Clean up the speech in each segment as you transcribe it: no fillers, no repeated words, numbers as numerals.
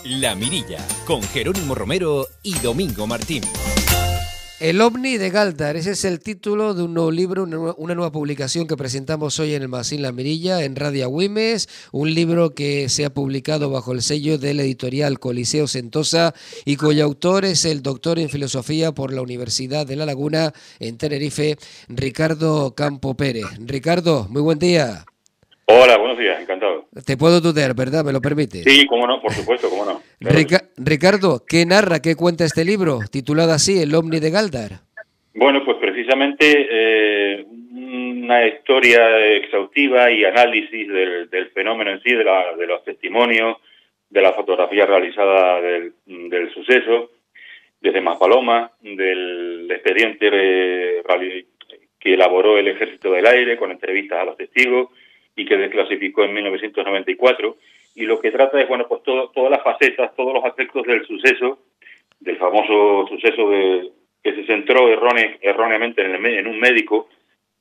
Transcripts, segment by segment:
La Mirilla, con Jerónimo Romero y Domingo Martín. El ovni de Galdar, ese es el título de un nuevo libro, una nueva publicación que presentamos hoy en el magazín La Mirilla, en Radio Agüimes, un libro que se ha publicado bajo el sello de la editorial Coliseo Sentosa y cuyo autor es el doctor en filosofía por la Universidad de La Laguna, en Tenerife, Ricardo Campo Pérez. Ricardo, muy buen día. Hola, buenos días, encantado. Te puedo tutear, ¿verdad? ¿Me lo permites? Sí, cómo no, por supuesto, cómo no. Claro. Ricardo, ¿qué narra, qué cuenta este libro, titulado así, El ovni de Galdar? Bueno, pues precisamente una historia exhaustiva y análisis del fenómeno en sí, de los testimonios, de la fotografía realizada del suceso, desde Maspalomas, del expediente que elaboró el Ejército del Aire con entrevistas a los testigos y que desclasificó en 1994, y lo que trata es, bueno, pues todas las facetas, todos los aspectos del suceso, del famoso suceso que se centró erróneamente en un médico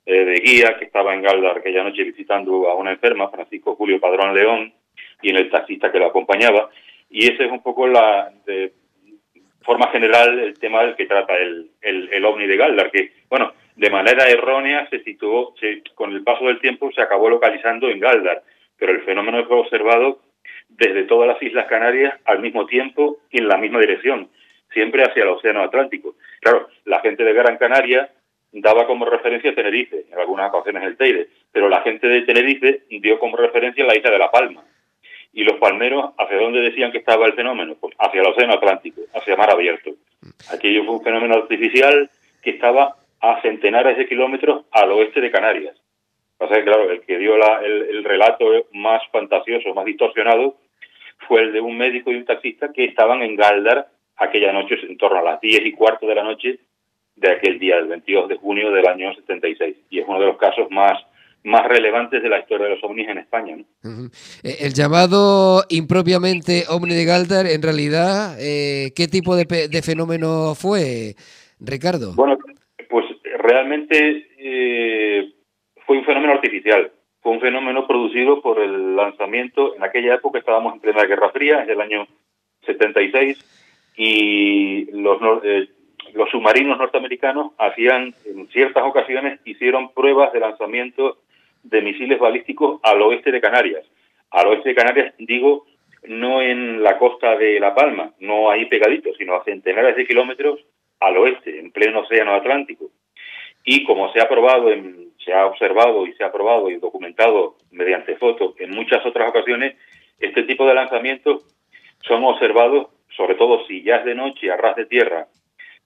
de guía que estaba en Galdar aquella noche visitando a una enferma, Francisco Julio Padrón León, y en el taxista que lo acompañaba, y ese es un poco de forma general el tema del que trata el ovni de Galdar, que, bueno, de manera errónea se situó, con el paso del tiempo se acabó localizando en Galdar, pero el fenómeno fue observado desde todas las Islas Canarias al mismo tiempo y en la misma dirección, siempre hacia el Océano Atlántico. Claro, la gente de Gran Canaria daba como referencia Tenerife, en algunas ocasiones el Teide, pero la gente de Tenerife dio como referencia la isla de La Palma. Y los palmeros, ¿hacia dónde decían que estaba el fenómeno? Pues hacia el Océano Atlántico, hacia mar abierto. Aquello fue un fenómeno artificial que estaba a centenares de kilómetros al oeste de Canarias. O sea que, claro, el que dio el relato más fantasioso, más distorsionado, fue el de un médico y un taxista que estaban en Galdar aquella noche, en torno a las 10:15 de la noche de aquel día, el 22 de junio del año 76. Y es uno de los casos más relevantes de la historia de los ovnis en España, ¿no? El llamado impropiamente ovni de Galdar, en realidad, ¿qué tipo de fenómeno fue, Ricardo? Bueno, pues realmente fue un fenómeno artificial. Fue un fenómeno producido por el lanzamiento, en aquella época estábamos en plena Guerra Fría, en el año 76, y los submarinos norteamericanos hacían, en ciertas ocasiones, hicieron pruebas de lanzamiento de misiles balísticos al oeste de Canarias. Al oeste de Canarias, digo, no en la costa de La Palma, no ahí pegadito, sino a centenares de kilómetros al oeste, en pleno Océano Atlántico. Y como se ha observado y se ha probado y documentado mediante fotos en muchas otras ocasiones, este tipo de lanzamientos son observados, sobre todo si ya es de noche, a ras de tierra,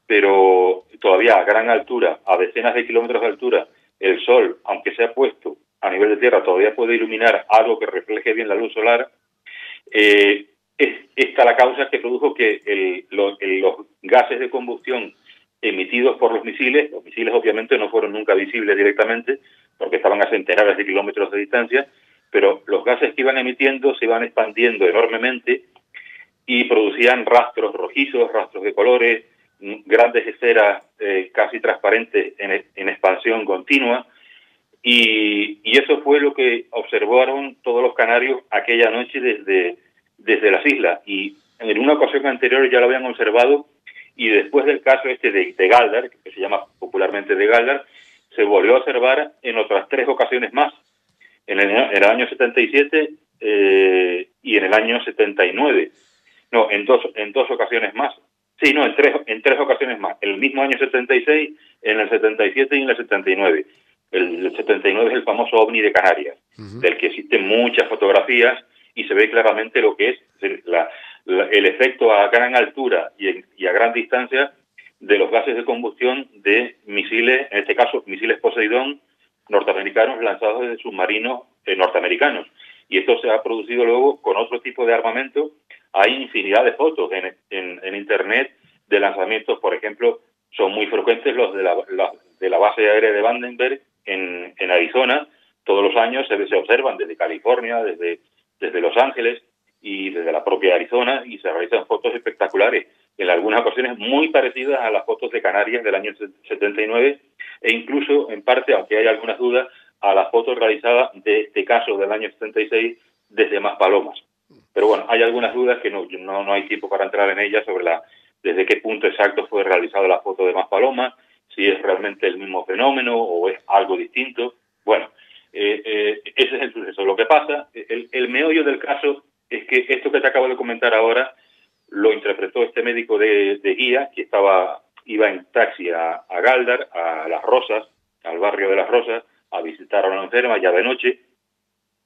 pero todavía a gran altura, a decenas de kilómetros de altura, el sol, aunque se ha puesto a nivel de tierra, todavía puede iluminar algo que refleje bien la luz solar. Es esta la causa que produjo que los gases de combustión emitidos por los misiles obviamente no fueron nunca visibles directamente, porque estaban a centenares de kilómetros de distancia, pero los gases que iban emitiendo se iban expandiendo enormemente y producían rastros rojizos, rastros de colores, grandes esferas casi transparentes en expansión continua, y eso fue lo que observaron todos los canarios aquella noche desde las islas, y en una ocasión anterior ya lo habían observado, y después del caso de Galdar, que se llama popularmente de Galdar, se volvió a observar en otras 3 ocasiones más, en el año 77 y en el año 79. No, en dos ocasiones más. Sí, no, en tres ocasiones más. El mismo año 76, en el 77 y en el 79. El 79 es el famoso ovni de Canarias, del que existen muchas fotografías y se ve claramente lo que es el efecto a gran altura y a gran distancia de los gases de combustión de misiles, en este caso misiles Poseidón norteamericanos lanzados desde submarinos norteamericanos. Y esto se ha producido luego con otro tipo de armamento. Hay infinidad de fotos en Internet de lanzamientos, por ejemplo, son muy frecuentes los de la base aérea de Vandenberg en Arizona. Todos los años se observan desde California, desde Los Ángeles y desde la propia Arizona, y se realizan fotos espectaculares, en algunas ocasiones muy parecidas a las fotos de Canarias del año 79, e incluso, en parte, aunque hay algunas dudas, a las fotos realizadas de este caso del año 76 desde Maspalomas. Pero bueno, hay algunas dudas que no hay tiempo para entrar en ellas sobre desde qué punto exacto fue realizada la foto de Maspalomas, si es realmente el mismo fenómeno o es algo distinto. Bueno, ese es el suceso. Lo que pasa, el meollo del caso es que esto que te acabo de comentar ahora lo interpretó este médico de guía que iba en taxi a Galdar, a Las Rosas, al barrio de Las Rosas, a visitar a una enferma ya de noche,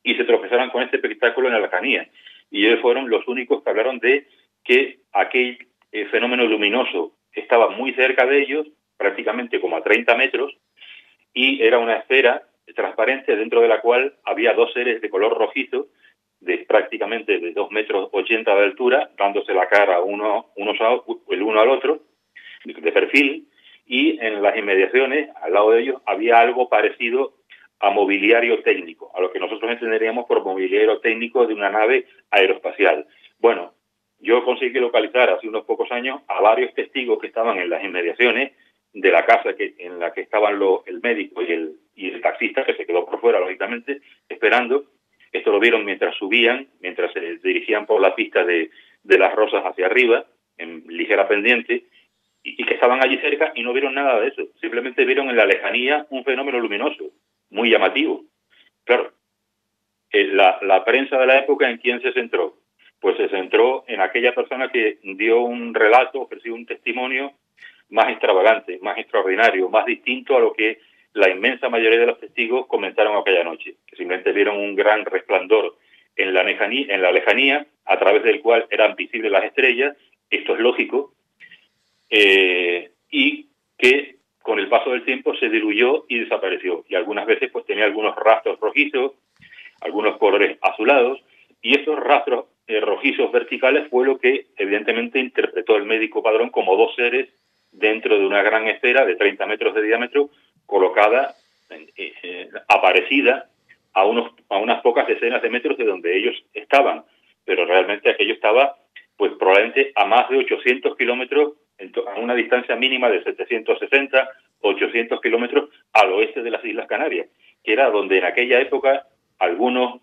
y se tropezaron con este espectáculo en la lejanía. Y ellos fueron los únicos que hablaron de que aquel fenómeno luminoso estaba muy cerca de ellos, prácticamente como a 30 metros, y era una esfera transparente dentro de la cual había dos seres de color rojizo, de prácticamente de 2,80 metros de altura, dándose la cara el uno al otro, de perfil, y en las inmediaciones, al lado de ellos, había algo parecido a mobiliario técnico, a lo que nosotros entenderíamos por mobiliario técnico de una nave aeroespacial. Bueno, yo conseguí localizar hace unos pocos años a varios testigos que estaban en las inmediaciones de la casa en la que estaban el médico y el taxista, que se quedó por fuera, lógicamente, esperando. Esto lo vieron mientras se dirigían por la pista de Las Rosas hacia arriba, en ligera pendiente, y que estaban allí cerca y no vieron nada de eso. Simplemente vieron en la lejanía un fenómeno luminoso, muy llamativo. Claro, la prensa de la época, ¿en quién se centró? Pues se centró en aquella persona que dio un relato, ofreció un testimonio más extravagante, más extraordinario, más distinto a lo que la inmensa mayoría de los testigos comentaron aquella noche, que simplemente vieron un gran resplandor en la lejanía, a través del cual eran visibles las estrellas. Esto es lógico, y que con el paso del tiempo se diluyó y desapareció, y algunas veces pues tenía algunos rastros rojizos, algunos colores azulados, y estos rastros rojizos verticales fue lo que evidentemente interpretó el médico Padrón como dos seres dentro de una gran esfera de 30 metros de diámetro, colocada, aparecida a unas pocas decenas de metros de donde ellos estaban, pero realmente aquello estaba pues probablemente a más de 800 kilómetros, a una distancia mínima de 760, 800 kilómetros al oeste de las Islas Canarias, que era donde en aquella época algunos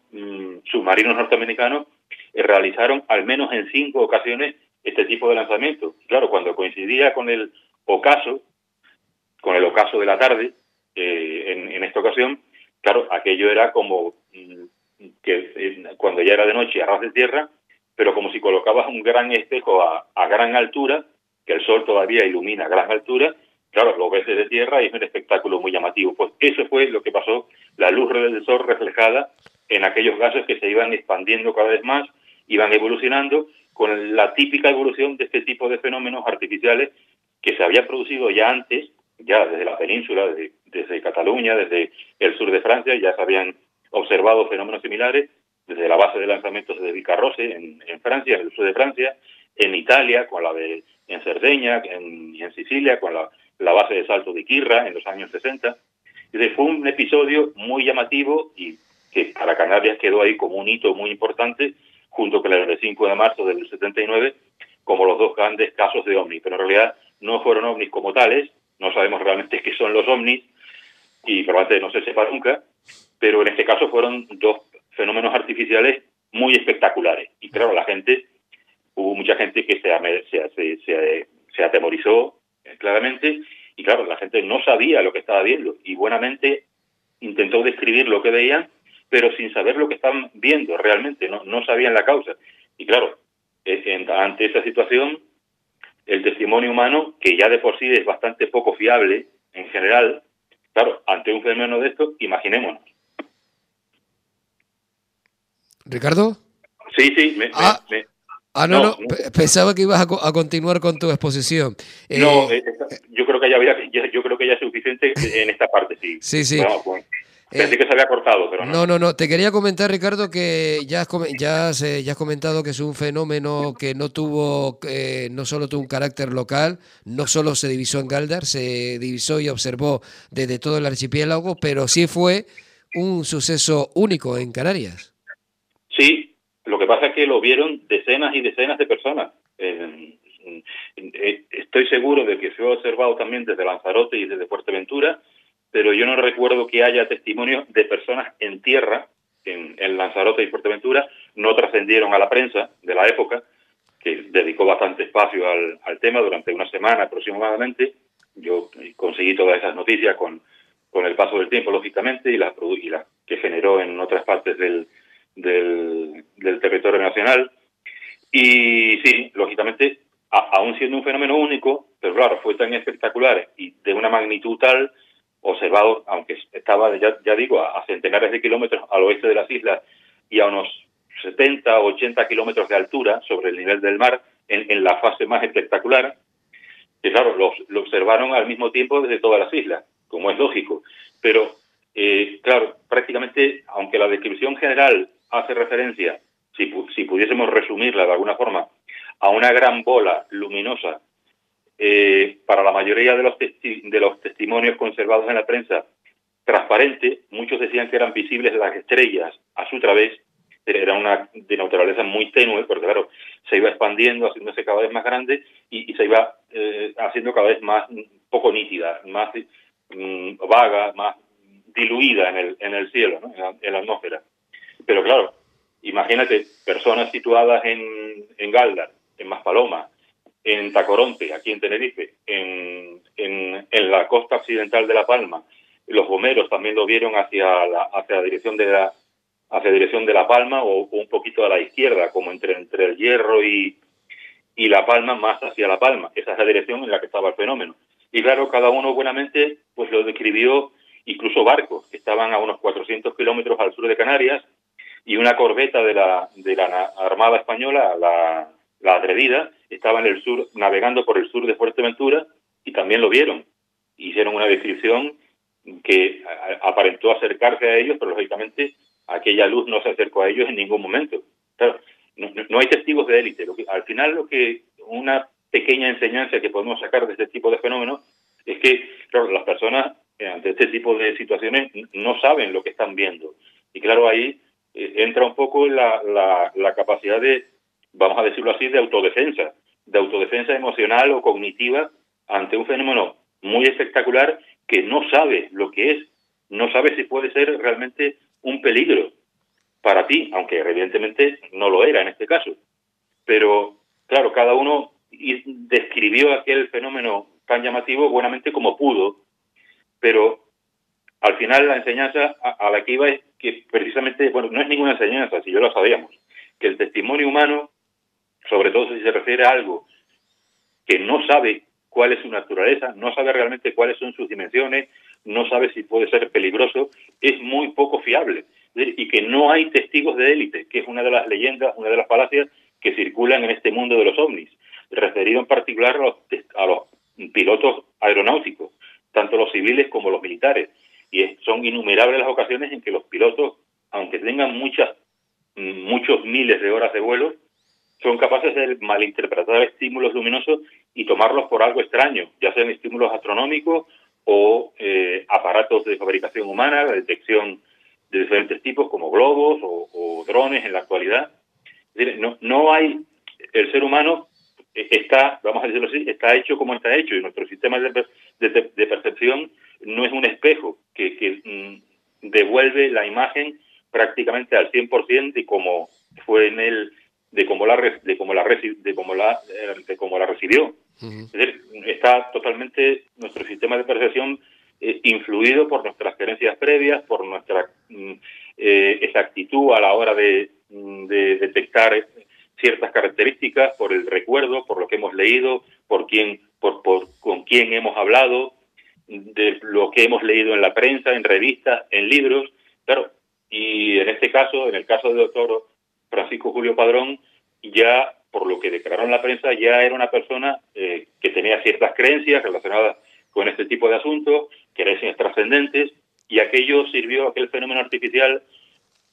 submarinos norteamericanos realizaron al menos en 5 ocasiones este tipo de lanzamiento. Claro, cuando coincidía con el ocaso de la tarde, en esta ocasión, claro, aquello era como cuando ya era de noche a ras de tierra, pero como si colocabas un gran espejo a gran altura, que el sol todavía ilumina a gran altura, claro, lo ves desde tierra y es un espectáculo muy llamativo. Pues eso fue lo que pasó, la luz del sol reflejada en aquellos gases que se iban expandiendo cada vez más, iban evolucionando con la típica evolución de este tipo de fenómenos artificiales que se había producido ya antes, ya desde la península, desde Cataluña, desde el sur de Francia, ya se habían observado fenómenos similares, desde la base de lanzamientos de Vicarrosse en Francia, en el sur de Francia, en Italia, en Cerdeña, y en Sicilia, con la base de salto de Quirra en los años 60. Entonces fue un episodio muy llamativo y que para Canarias quedó ahí como un hito muy importante, junto con el 5 de marzo del 79, como los dos grandes casos de ovnis. Pero en realidad no fueron ovnis como tales, no sabemos realmente qué son los ovnis, y probablemente no se sepa nunca, pero en este caso fueron dos fenómenos artificiales muy espectaculares. Y claro, hubo mucha gente que se atemorizó claramente, y claro, la gente no sabía lo que estaba viendo, y buenamente intentó describir lo que veían, pero sin saber lo que estaban viendo realmente, no sabían la causa. Y claro, ante esa situación, el testimonio humano, que ya de por sí es bastante poco fiable en general, claro, ante un fenómeno de esto, imaginémonos. ¿Ricardo? Sí, no. Pensaba que ibas a continuar con tu exposición. Yo creo que ya es suficiente en esta parte, sí. Sí. Vamos, pues, pensé que se había cortado, pero no. No. Te quería comentar, Ricardo, que ya has comentado que es un fenómeno que no solo tuvo un carácter local, no solo se divisó en Galdar, se divisó y observó desde todo el archipiélago, pero sí fue un suceso único en Canarias. Sí, lo que pasa es que lo vieron decenas y decenas de personas. Estoy seguro de que se ha observado también desde Lanzarote y desde Fuerteventura, pero yo no recuerdo que haya testimonios de personas en tierra en Lanzarote y Fuerteventura, no trascendieron a la prensa de la época, que dedicó bastante espacio al tema durante una semana aproximadamente. Yo conseguí todas esas noticias con el paso del tiempo, lógicamente, y las que generó en otras partes del territorio nacional. Y sí, lógicamente, aún siendo un fenómeno único, pero claro, fue tan espectacular y de una magnitud tal, observado, aunque estaba, ya digo, a centenares de kilómetros al oeste de las islas y a unos 70 o 80 kilómetros de altura sobre el nivel del mar, en la fase más espectacular, que claro, lo observaron al mismo tiempo desde todas las islas, como es lógico. Pero, claro, prácticamente, aunque la descripción general hace referencia, si pudiésemos resumirla de alguna forma, a una gran bola luminosa, para la mayoría de los testimonios conservados en la prensa, transparente, muchos decían que eran visibles las estrellas a su través, era una de naturaleza muy tenue, porque claro, se iba expandiendo, haciéndose cada vez más grande y se iba haciendo cada vez más poco nítida, más vaga, más diluida en el cielo, ¿no? en la atmósfera. Pero claro, imagínate personas situadas en Galdar, en Maspaloma, en Tacoronte, aquí en Tenerife, en la costa occidental de La Palma. Los bomberos también lo vieron hacia la dirección de La Palma o un poquito a la izquierda, como entre el Hierro y La Palma, más hacia La Palma. Esa es la dirección en la que estaba el fenómeno. Y claro, cada uno buenamente pues lo describió, incluso barcos que estaban a unos 400 kilómetros al sur de Canarias y una corbeta de la Armada Española, la Atrevida, estaba en el sur, navegando por el sur de Fuerteventura, y también lo vieron. Hicieron una descripción que aparentó acercarse a ellos, pero lógicamente aquella luz no se acercó a ellos en ningún momento. Claro, no hay testigos de élite. Al final, una pequeña enseñanza que podemos sacar de este tipo de fenómenos es que, claro, las personas ante este tipo de situaciones no saben lo que están viendo. Y claro, ahí entra un poco la capacidad de, vamos a decirlo así, de autodefensa emocional o cognitiva ante un fenómeno muy espectacular que no sabe lo que es, no sabe si puede ser realmente un peligro para ti, aunque evidentemente no lo era en este caso. Pero, claro, cada uno describió aquel fenómeno tan llamativo buenamente como pudo, pero al final la enseñanza a la que iba es que precisamente, bueno, no es ninguna enseñanza, si ya lo sabíamos, que el testimonio humano, sobre todo si se refiere a algo que no sabe cuál es su naturaleza, no sabe realmente cuáles son sus dimensiones, no sabe si puede ser peligroso, es muy poco fiable. Y que no hay testigos de élite, que es una de las leyendas, una de las falacias que circulan en este mundo de los ovnis, referido en particular a los pilotos aeronáuticos, tanto los civiles como los militares. Y son innumerables las ocasiones en que los pilotos, aunque tengan muchos miles de horas de vuelo, son capaces de malinterpretar estímulos luminosos y tomarlos por algo extraño, ya sean estímulos astronómicos o aparatos de fabricación humana, la detección de diferentes tipos como globos o drones en la actualidad. Es decir, no hay, el ser humano está, vamos a decirlo así, está hecho como está hecho, y nuestro sistema de percepción no es un espejo que devuelve la imagen prácticamente al 100% de cómo fue de cómo la recibió. Uh-huh. Es decir, está totalmente nuestro sistema de percepción influido por nuestras creencias previas, por nuestra exactitud a la hora de detectar ciertas características, por el recuerdo, por lo que hemos leído, con quién hemos hablado, de lo que hemos leído en la prensa, en revistas, en libros. Claro, y en este caso, en el caso del doctor Francisco Julio Padrón, ya por lo que declaró en la prensa, ya era una persona que tenía ciertas creencias relacionadas con este tipo de asuntos, creencias trascendentes, y aquel fenómeno artificial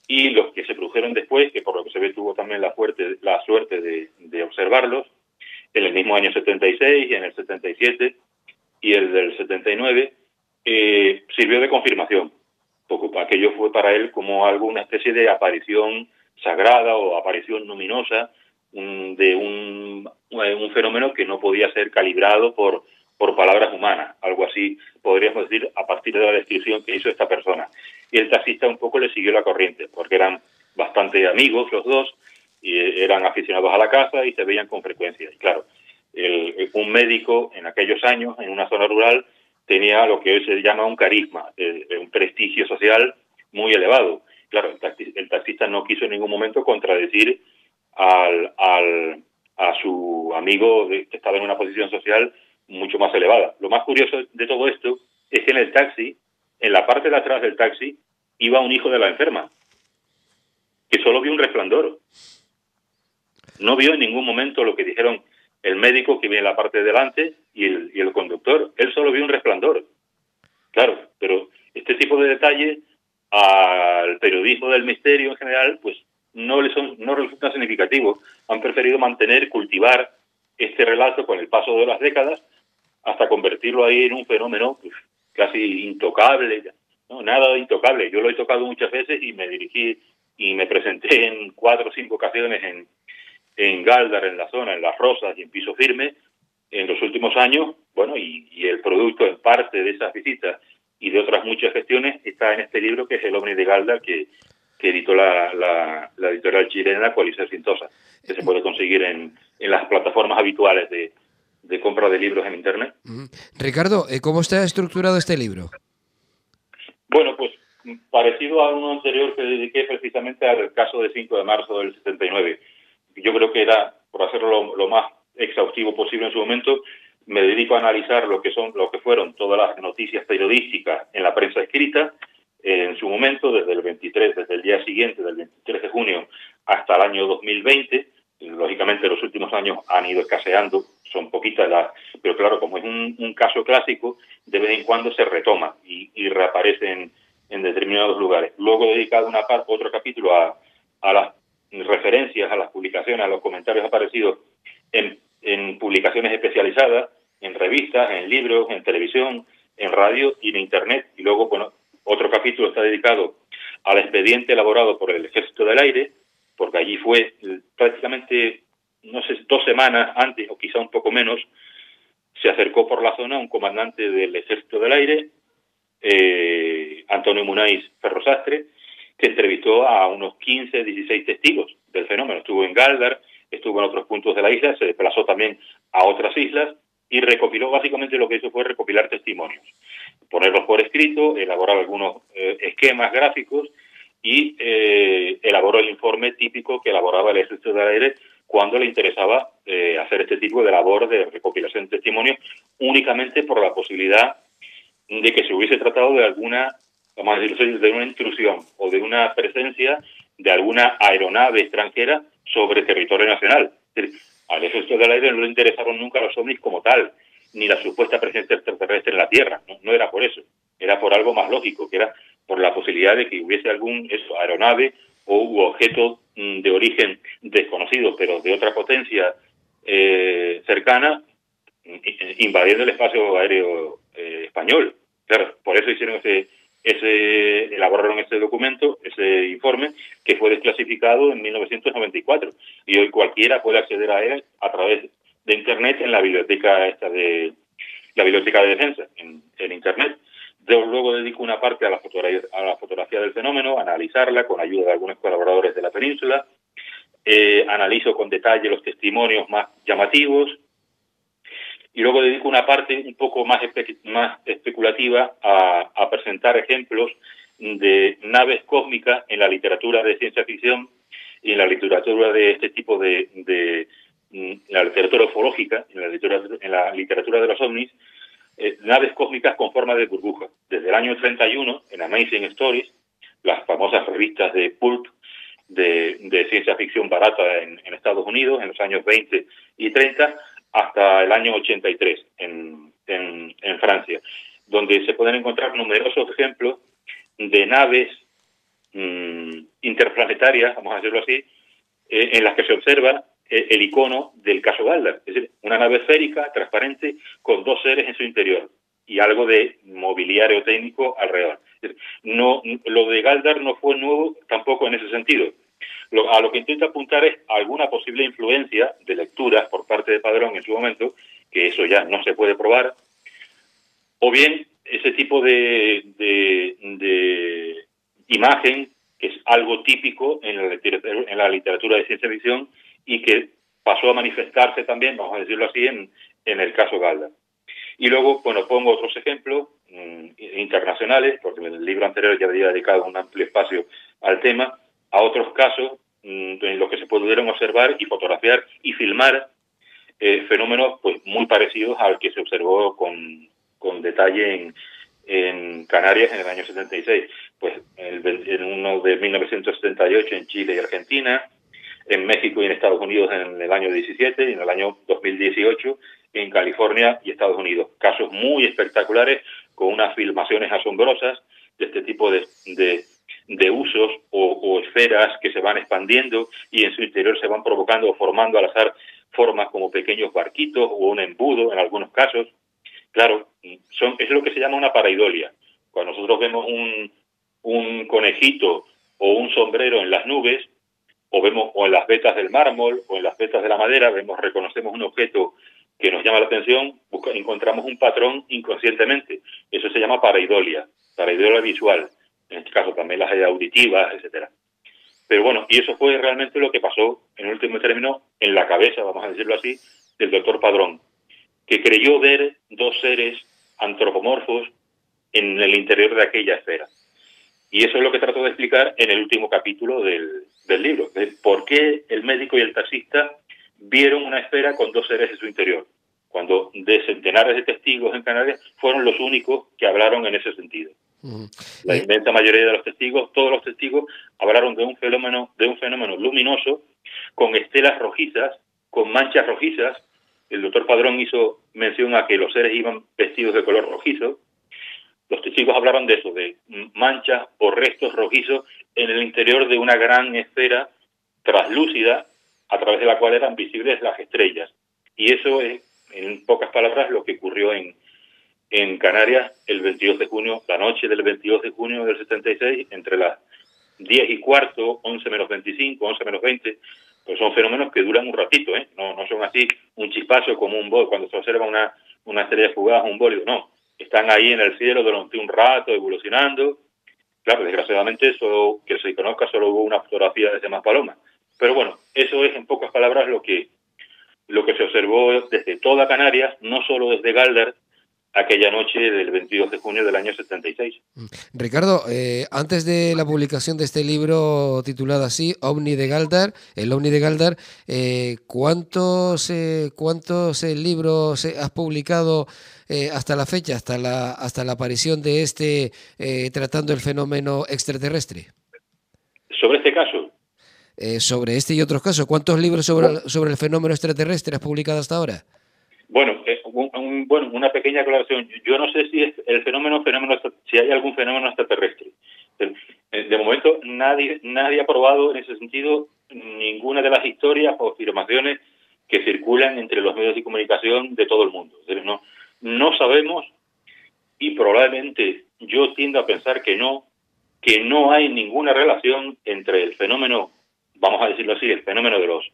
y los que se produjeron después, que por lo que se ve tuvo también la suerte de observarlos, en el mismo año 76, en el 77 y el del 79, sirvió de confirmación, porque aquello fue para él como alguna especie de aparición sagrada o aparición luminosa de un fenómeno que no podía ser calibrado por palabras humanas, algo así podríamos decir a partir de la descripción que hizo esta persona. y el taxista un poco le siguió la corriente, porque eran bastante amigos los dos, y eran aficionados a la caza y se veían con frecuencia. Y claro, un médico en aquellos años, en una zona rural, tenía lo que hoy se llama un carisma, un prestigio social muy elevado. Claro, el taxista no quiso en ningún momento contradecir a su amigo que estaba en una posición social mucho más elevada. Lo más curioso de todo esto es que en el taxi, en la parte de atrás del taxi, iba un hijo de la enferma, que solo vio un resplandor. No vio en ningún momento lo que dijeron el médico que viene en la parte de delante y el conductor. Él solo vio un resplandor. Claro, pero este tipo de detalles al periodismo del misterio en general, pues no resulta significativo. Han preferido cultivar este relato con el paso de las décadas hasta convertirlo ahí en un fenómeno pues, casi intocable. No, nada de intocable. Yo lo he tocado muchas veces y me dirigí y me presenté en 4 o 5 ocasiones en Gáldar, en la zona, en Las Rosas y en Piso Firme en los últimos años. Bueno, y el producto en parte de esas visitas y de otras muchas gestiones está en este libro que es El ovni de Gáldar, que editó la editorial chilena Coalición Cintosa, que se puede conseguir en las plataformas habituales de compra de libros en Internet. Ricardo, ¿cómo está estructurado este libro? Bueno, pues parecido a uno anterior que dediqué precisamente al caso de 5 de marzo del 79. Yo creo que era, por hacerlo lo más exhaustivo posible en su momento, me dedico a analizar lo que fueron todas las noticias periodísticas en la prensa escrita, en su momento, desde el día siguiente, del 23 de junio, hasta el año 2020. Lógicamente, los últimos años han ido escaseando, son poquitas pero claro, como es un caso clásico, de vez en cuando se retoma y reaparece en determinados lugares. Luego he dedicado otro capítulo a las referencias, a las publicaciones, a los comentarios aparecidos en publicaciones especializadas, en revistas, en libros, en televisión, en radio y en Internet. Y luego, bueno, otro capítulo está dedicado al expediente elaborado por el Ejército del Aire, porque allí fue prácticamente, no sé, 2 semanas antes o quizá un poco menos, se acercó por la zona un comandante del Ejército del Aire, Antonio Munaiz Ferrosastre, que entrevistó a unos 15, 16 testigos del fenómeno. Estuvo en Gáldar, estuvo en otros puntos de la isla, se desplazó también a otras islas y recopiló, básicamente lo que hizo fue recopilar testimonios, ponerlos por escrito, elaborar algunos esquemas gráficos y elaboró el informe típico que elaboraba el Ejército del Aire cuando le interesaba hacer este tipo de labor de recopilación de testimonios, únicamente por la posibilidad de que se hubiese tratado de alguna, vamos a decirlo, de una intrusión o de una presencia de alguna aeronave extranjera sobre territorio nacional. Es decir, al Ejército del Aire no le interesaron nunca los ovnis como tal, ni la supuesta presencia extraterrestre en la Tierra. No era por eso, era por algo más lógico, que era por la posibilidad de que hubiese algún aeronave u objeto de origen desconocido, pero de otra potencia cercana, invadiendo el espacio aéreo español. Claro, por eso hicieron elaboraron ese documento, ese informe, que fue desclasificado en 1994. Y hoy cualquiera puede acceder a él a través de Internet en la biblioteca de defensa, en Internet. Yo luego dedico una parte a la fotografía del fenómeno, a analizarla con ayuda de algunos colaboradores de la península. Analizo con detalle los testimonios más llamativos. Y luego dedico una parte un poco más especulativa a presentar ejemplos de naves cósmicas en la literatura de ciencia ficción y en la literatura de este tipo de la literatura ufológica, en la literatura de los ovnis, naves cósmicas con forma de burbuja. Desde el año 31, en Amazing Stories, las famosas revistas de pulp de ciencia ficción barata en Estados Unidos, en los años 20 y 30, hasta el año 83 en Francia, donde se pueden encontrar numerosos ejemplos de naves interplanetarias, vamos a decirlo así, en las que se observa el icono del caso Gáldar, es decir, una nave esférica, transparente, con 2 seres en su interior y algo de mobiliario técnico alrededor. Es decir, lo de Gáldar no fue nuevo tampoco en ese sentido. A lo que intento apuntar es alguna posible influencia de lecturas por parte de Padrón en su momento, que eso ya no se puede probar, o bien ese tipo de imagen, que es algo típico en la literatura de ciencia ficción y que pasó a manifestarse también, vamos a decirlo así, en el caso Galdar. Y luego, bueno, pongo otros ejemplos internacionales, porque en el libro anterior ya había dedicado un amplio espacio al tema, a otros casos en los que se pudieron observar y fotografiar y filmar fenómenos pues muy parecidos al que se observó con detalle en Canarias en el año 76. Pues en uno de 1978 en Chile y Argentina, en México y en Estados Unidos en el año 17 y en el año 2018 en California y Estados Unidos. Casos muy espectaculares con unas filmaciones asombrosas de este tipo de usos o esferas que se van expandiendo y en su interior se van provocando o formando al azar formas como pequeños barquitos o un embudo en algunos casos. Claro, es lo que se llama una pareidolia. Cuando nosotros vemos un conejito o un sombrero en las nubes, o en las vetas del mármol o en las vetas de la madera, reconocemos un objeto que nos llama la atención, encontramos un patrón inconscientemente. Eso se llama pareidolia visual. En este caso también las hay auditivas, etcétera. Pero bueno, y eso fue realmente lo que pasó, en último término, en la cabeza, vamos a decirlo así, del doctor Padrón, que creyó ver dos seres antropomorfos en el interior de aquella esfera. Y eso es lo que trato de explicar en el último capítulo del libro, de por qué el médico y el taxista vieron una esfera con dos seres en su interior, cuando de centenares de testigos en Canarias fueron los únicos que hablaron en ese sentido. La inmensa mayoría de los testigos, todos los testigos, hablaron de un fenómeno luminoso con estelas rojizas, con manchas rojizas. El doctor Padrón hizo mención a que los seres iban vestidos de color rojizo. Los testigos hablaron de eso, de manchas o restos rojizos en el interior de una gran esfera translúcida a través de la cual eran visibles las estrellas. Y eso es, en pocas palabras, lo que ocurrió en Canarias el 22 de junio, la noche del 22 de junio del 76, entre las 10 y cuarto, 11 menos 25, 11 menos 20, pues son fenómenos que duran un ratito, ¿eh? No son así un chispazo como un bólido, cuando se observa una estrella fugaz, un bólido, no. Están ahí en el cielo durante un rato, evolucionando. Claro, desgraciadamente, que se conozca, solo hubo una fotografía de ese Maspalomas. Pero bueno, eso es en pocas palabras lo que se observó desde toda Canarias, no solo desde Galdar, aquella noche del 22 de junio del año 76. Ricardo, antes de la publicación de este libro titulado así, OVNI de Galdar, el OVNI de Galdar, ¿cuántos libros has publicado hasta la fecha, hasta la aparición de tratando el fenómeno extraterrestre? ¿Sobre este caso? Sobre este y otros casos. ¿Cuántos libros sobre el fenómeno extraterrestre has publicado hasta ahora? Bueno, una pequeña aclaración. Yo no sé si es el fenómeno, si hay algún fenómeno extraterrestre. De momento, nadie ha probado en ese sentido ninguna de las historias o afirmaciones que circulan entre los medios de comunicación de todo el mundo. Es decir, no sabemos, y probablemente yo tiendo a pensar que no hay ninguna relación entre el fenómeno, vamos a decirlo así, el fenómeno de los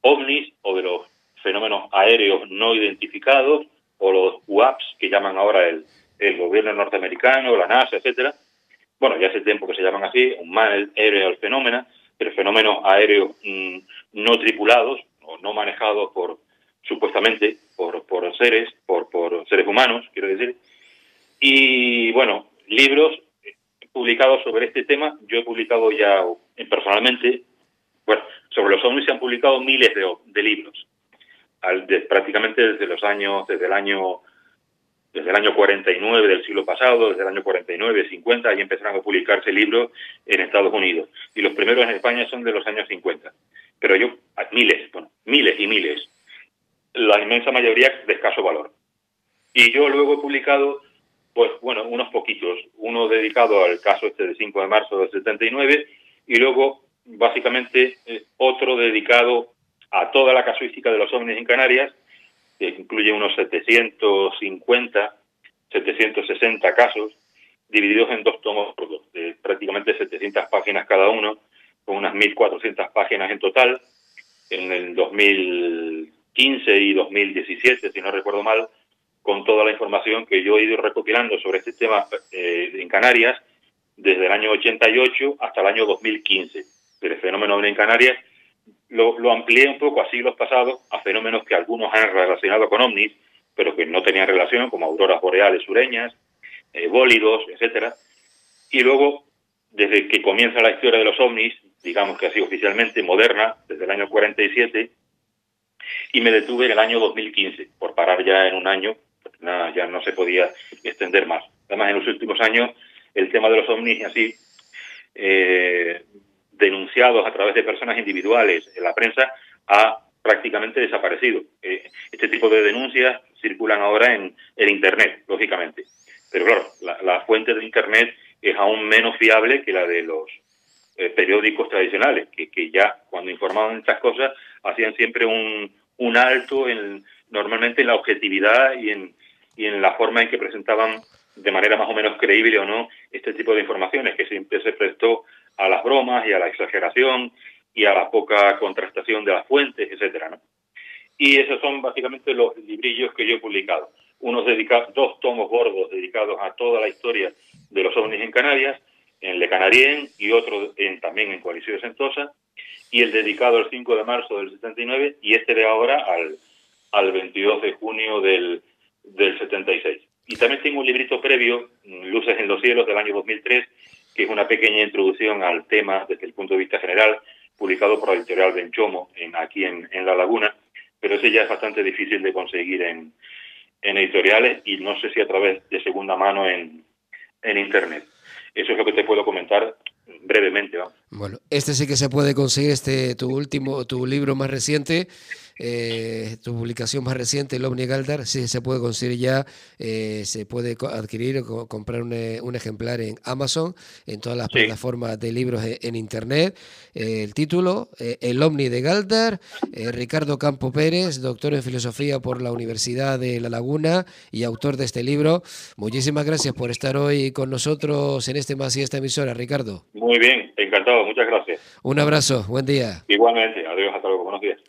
ovnis o de los fenómenos aéreos no identificados o los UAPs que llaman ahora el gobierno norteamericano, la NASA, etcétera. Bueno, ya hace tiempo que se llaman así, Unmanned Aerial Phenomena, pero fenómenos aéreos no tripulados o no manejados supuestamente por seres humanos, quiero decir. Y bueno, libros publicados sobre este tema, yo he publicado ya personalmente, sobre los ovnis se han publicado miles de libros. Prácticamente desde el año 49 del siglo pasado, desde el año 49, 50, ahí empezaron a publicarse libros en Estados Unidos. Y los primeros en España son de los años 50. Pero miles y miles. La inmensa mayoría de escaso valor. Y yo luego he publicado, unos poquitos. Uno dedicado al caso del 5 de marzo del 79 y luego, básicamente, otro dedicado a toda la casuística de los ovnis en Canarias, que incluye unos 760 casos, divididos en dos tomos de prácticamente 700 páginas cada uno, con unas 1.400 páginas en total. En el 2015 y 2017, si no recuerdo mal, con toda la información que yo he ido recopilando sobre este tema en Canarias, desde el año 88 hasta el año 2015. Pero el fenómeno ovni en Canarias lo amplié un poco a siglos pasados, a fenómenos que algunos han relacionado con ovnis, pero que no tenían relación, como auroras boreales sureñas, bólidos, etcétera. Y luego, desde que comienza la historia de los ovnis, digamos que así oficialmente moderna, desde el año 47, y me detuve en el año 2015, por parar ya en un año, nada, ya no se podía extender más. Además, en los últimos años, el tema de los ovnis así, denunciados a través de personas individuales en la prensa, ha prácticamente desaparecido. Este tipo de denuncias circulan ahora en Internet, lógicamente. Pero claro, la fuente de Internet es aún menos fiable que la de los periódicos tradicionales, que ya cuando informaban de estas cosas hacían siempre un alto normalmente en la objetividad y en la forma en que presentaban de manera más o menos creíble o no este tipo de informaciones, que siempre se prestó a las bromas y a la exageración y a la poca contrastación de las fuentes, etcétera, ¿no? Y esos son básicamente los librillos que yo he publicado. Dos tomos gordos dedicados a toda la historia de los ovnis en Canarias, en Le Canarien, y otro también en Coalición de Sentosa, y el dedicado al 5 de marzo del 79, y este de ahora al 22 de junio del 76. Y también tengo un librito previo, Luces en los cielos, del año 2003, que es una pequeña introducción al tema desde el punto de vista general, publicado por la editorial Benchomo, aquí en La Laguna, pero ese ya es bastante difícil de conseguir en editoriales y no sé si a través de segunda mano en Internet. Eso es lo que te puedo comentar brevemente, ¿no? Bueno, este sí que se puede conseguir, tu libro más reciente, tu publicación más reciente, El OVNI Galdar, sí se puede conseguir ya, se puede adquirir o comprar un ejemplar en Amazon, en todas las plataformas de libros en Internet. El título, El OVNI de Galdar, Ricardo Campo Pérez, doctor en filosofía por la Universidad de La Laguna y autor de este libro. Muchísimas gracias por estar hoy con nosotros en Más y esta emisora, Ricardo. Muy bien, encantado, muchas gracias. Un abrazo, buen día. Igualmente, adiós, hasta luego, buenos días.